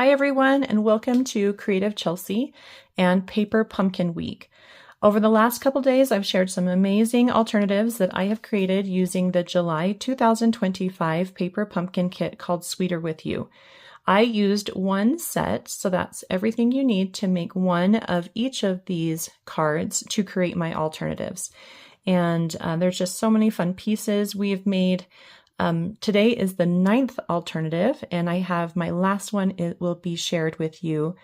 Hi everyone, and welcome to Creative Chelsey and Paper Pumpkin Week. Over the last couple days, I've shared some amazing alternatives that I have created using the July 2025 Paper Pumpkin Kit called Sweeter With You. I used one set, so that's everything you need to make one of each of these cards to create my alternatives. And there's just so many fun pieces we have made. Today is the 9th alternative, and I have my last one. It will be shared with you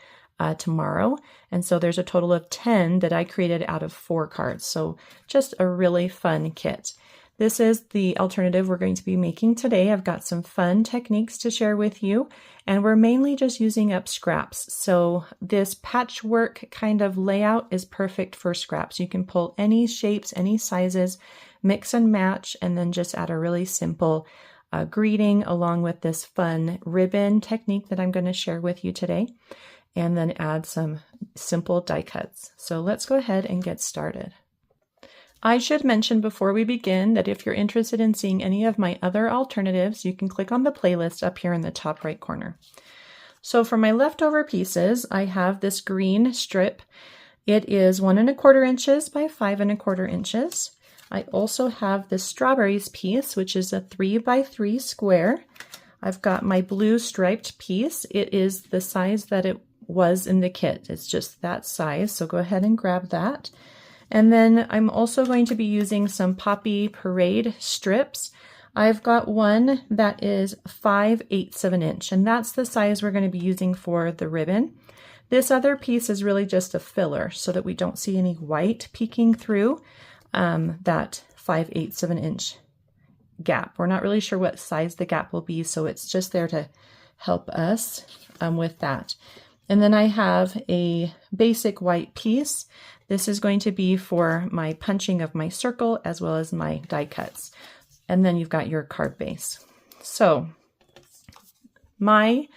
tomorrow. And so there's a total of 10 that I created out of 4 cards. So just a really fun kit. This is the alternative we're going to be making today. I've got some fun techniques to share with you, and we're mainly just using up scraps. So this patchwork kind of layout is perfect for scraps. You can pull any shapes, any sizes, mix and match, and then just add a really simple greeting along with this fun ribbon technique that I'm going to share with you today, and then add some simple die cuts. So let's go ahead and get started. I should mention before we begin that if you're interested in seeing any of my other alternatives, you can click on the playlist up here in the top right corner. So for my leftover pieces, I have this green strip. It is 1 1/4 inches by 5 1/4 inches. I also have this strawberries piece, which is a 3 by 3 square. I've got my blue striped piece. It is the size that it was in the kit. It's just that size, so go ahead and grab that. And then I'm also going to be using some Poppy Parade strips. I've got one that is 5/8 of an inch, and that's the size we're going to be using for the ribbon. This other piece is really just a filler so that we don't see any white peeking through that 5/8 of an inch gap. We're not really sure what size the gap will be, so it's just there to help us with that. And then I have a basic white piece. This is going to be for my punching of my circle as well as my die cuts. And then you've got your card base. So my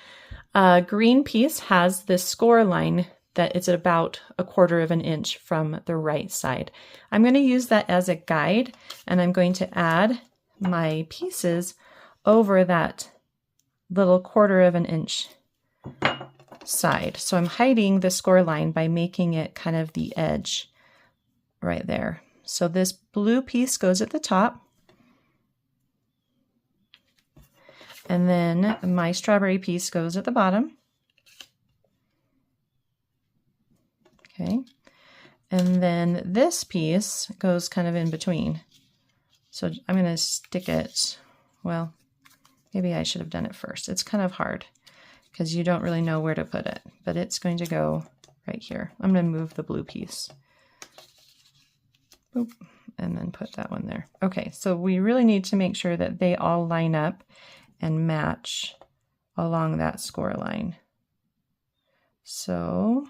green piece has this score line that it's about 1/4 of an inch from the right side. I'm going to use that as a guide, and I'm going to add my pieces over that little 1/4 of an inch side. So I'm hiding the score line by making it kind of the edge right there. So this blue piece goes at the top, and then my strawberry piece goes at the bottom. Okay, and then this piece goes kind of in between. So I'm going to stick it, well, maybe I should have done it first. It's kind of hard because you don't really know where to put it, but it's going to go right here. I'm going to move the blue piece. Boop, and then put that one there. Okay, so we really need to make sure that they all line up and match along that score line. So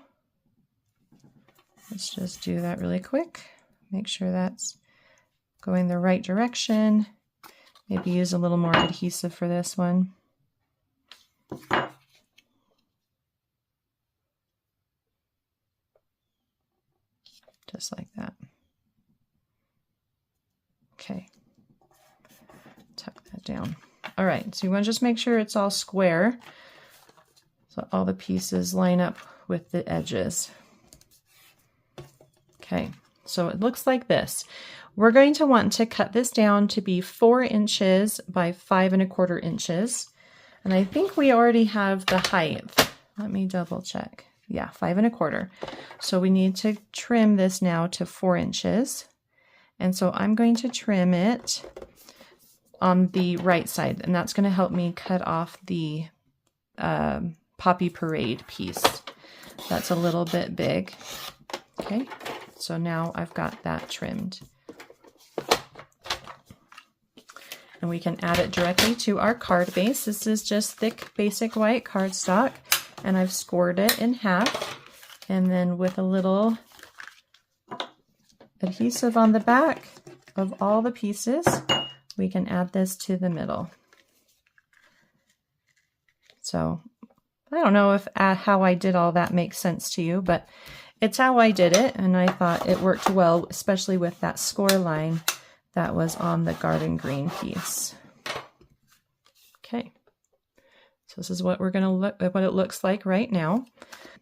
let's just do that really quick. Make sure that's going the right direction. Maybe use a little more adhesive for this one. Just like that. Okay, tuck that down. All right, so you want to just make sure it's all square so all the pieces line up with the edges. Okay, so it looks like this. We're going to want to cut this down to be 4 inches by 5 1/4 inches. And I think we already have the height. Let me double check. Yeah, 5 1/4. So we need to trim this now to 4 inches. And so I'm going to trim it on the right side, and that's going to help me cut off the Poppy Parade piece. That's a little bit big. Okay, so now I've got that trimmed. And we can add it directly to our card base. This is just thick, basic white cardstock, and I've scored it in half. And then with a little adhesive on the back of all the pieces, we can add this to the middle. So I don't know if how I did all that makes sense to you, but it's how I did it, and I thought it worked well, especially with that score line that was on the garden green piece. Okay, So this is what we're going to look at, what it looks like right now.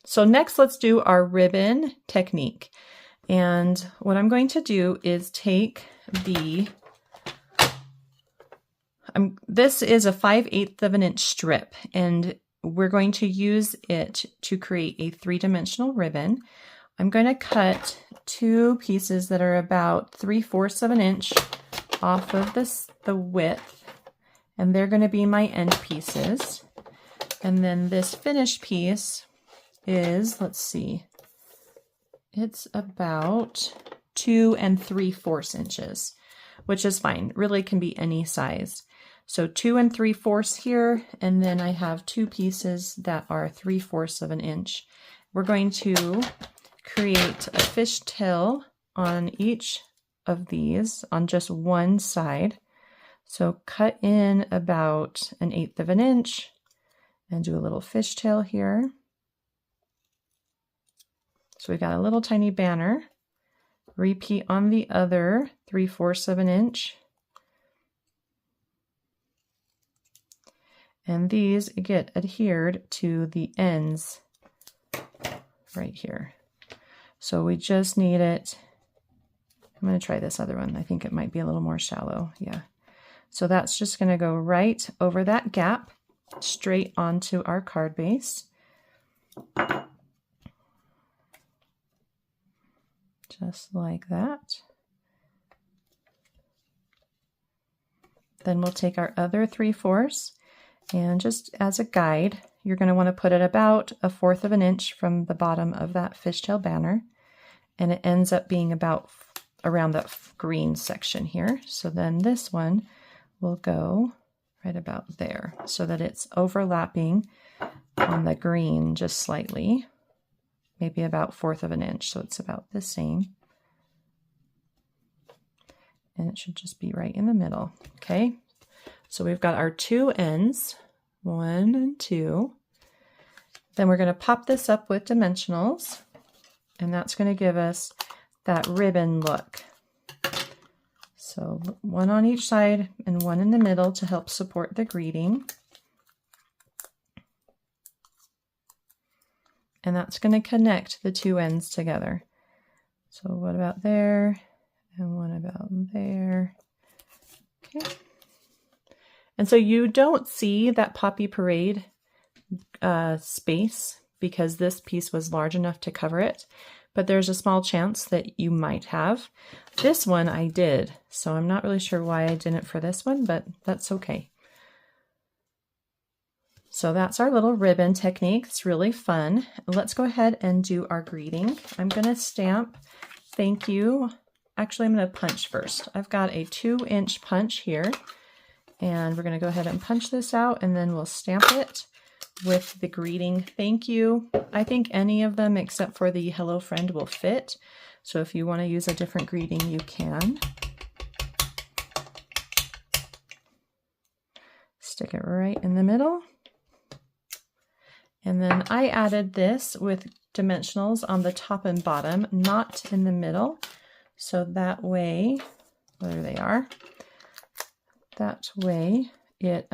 So next, let's do our ribbon technique. And what I'm going to do is take the, this is a 5/8 of an inch strip, and we're going to use it to create a 3-dimensional ribbon. I'm going to cut 2 pieces that are about 3/4 of an inch off of the width, and they're going to be my end pieces. And then this finished piece is, let's see, it's about 2 3/4 inches, which is fine. Really can be any size. So 2 3/4 here, and then I have 2 pieces that are 3/4 of an inch. We're going to create a fishtail on each of these on just one side. So cut in about 1/8 of an inch and do a little fishtail here. So we got a little tiny banner. Repeat on the other 3/4 of an inch. And these get adhered to the ends right here. So we just need it. I'm going to try this other one. I think it might be a little more shallow. Yeah. So that's just going to go right over that gap, straight onto our card base. Just like that. Then we'll take our other 3/4, and just as a guide, you're going to want to put it about 1/4 of an inch from the bottom of that fishtail banner, and it ends up being about around that green section here. So then this one will go right about there so that it's overlapping on the green just slightly, maybe about 1/4 of an inch. So it's about the same. And it should just be right in the middle. Okay. So we've got our 2 ends, 1 and 2. Then we're going to pop this up with dimensionals, and that's going to give us that ribbon look. So 1 on each side and 1 in the middle to help support the greeting. And that's going to connect the 2 ends together. So what about there? And 1 about there. Okay. And so you don't see that Poppy Parade space because this piece was large enough to cover it, but there's a small chance that you might have. This one I did, so I'm not really sure why I didn't for this one, but that's okay. So that's our little ribbon technique. It's really fun. Let's go ahead and do our greeting. I'm going to stamp thank you. Actually, I'm going to punch first. I've got a 2-inch punch here, and we're going to go ahead and punch this out, and then we'll stamp it with the greeting thank you. I think any of them except for the hello friend will fit. So if you want to use a different greeting, you can. Stick it right in the middle. And then I added this with dimensionals on the top and bottom, not in the middle. So that way, there they are. That way it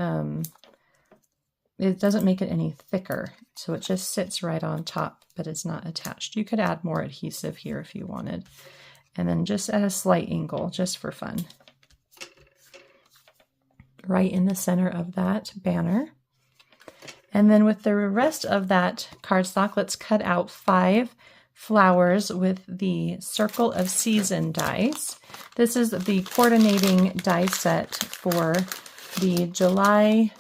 doesn't make it any thicker. So it just sits right on top, but it's not attached. You could add more adhesive here if you wanted. And then just at a slight angle, just for fun. Right in the center of that banner. And then with the rest of that cardstock, let's cut out 5 flowers with the Circle of Season dies. This is the coordinating die set for the July,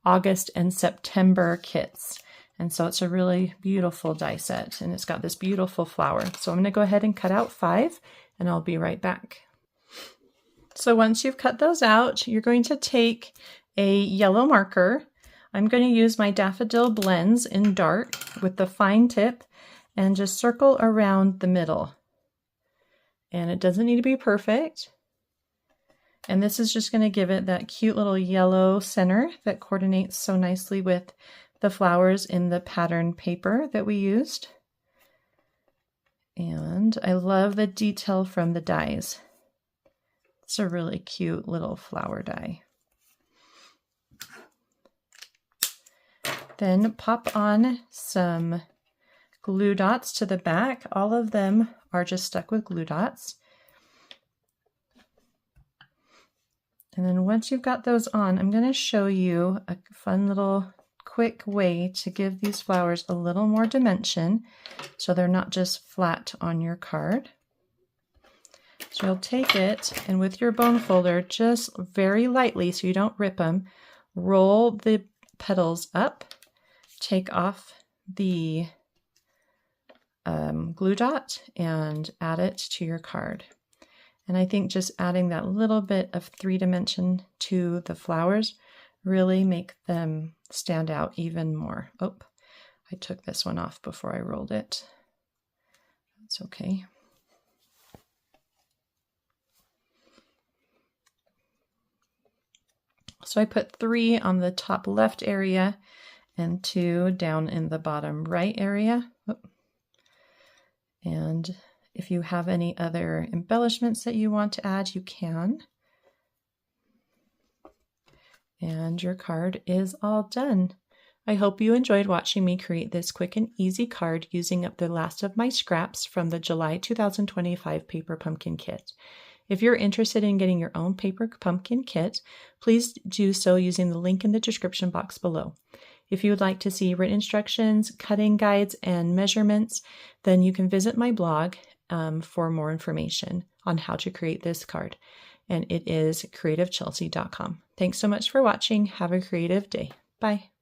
August, and September kits. And so it's a really beautiful die set, and it's got this beautiful flower. So I'm going to go ahead and cut out 5, and I'll be right back. So once you've cut those out, you're going to take a yellow marker. I'm going to use my Daffodil Blends in dark with the fine tip and just circle around the middle. And it doesn't need to be perfect. And this is just going to give it that cute little yellow center that coordinates so nicely with the flowers in the pattern paper that we used. And I love the detail from the dies. It's a really cute little flower die. Then pop on some glue dots to the back. All of them are just stuck with glue dots. And then once you've got those on, I'm going to show you a fun little quick way to give these flowers a little more dimension so they're not just flat on your card. So you'll take it and with your bone folder, just very lightly so you don't rip them, roll the petals up, take off the glue dot and add it to your card. And I think just adding that little bit of 3-dimension to the flowers really make them stand out even more. Oh, I took this one off before I rolled it. That's okay. So I put 3 on the top left area and 2 down in the bottom right area. Oh. And if you have any other embellishments that you want to add, you can. And your card is all done. I hope you enjoyed watching me create this quick and easy card using up the last of my scraps from the July 2025 Paper Pumpkin Kit. If you're interested in getting your own Paper Pumpkin Kit, please do so using the link in the description box below. If you would like to see written instructions, cutting guides, and measurements, then you can visit my blog for more information on how to create this card. And it is creativechelsey.com. Thanks so much for watching. Have a creative day. Bye.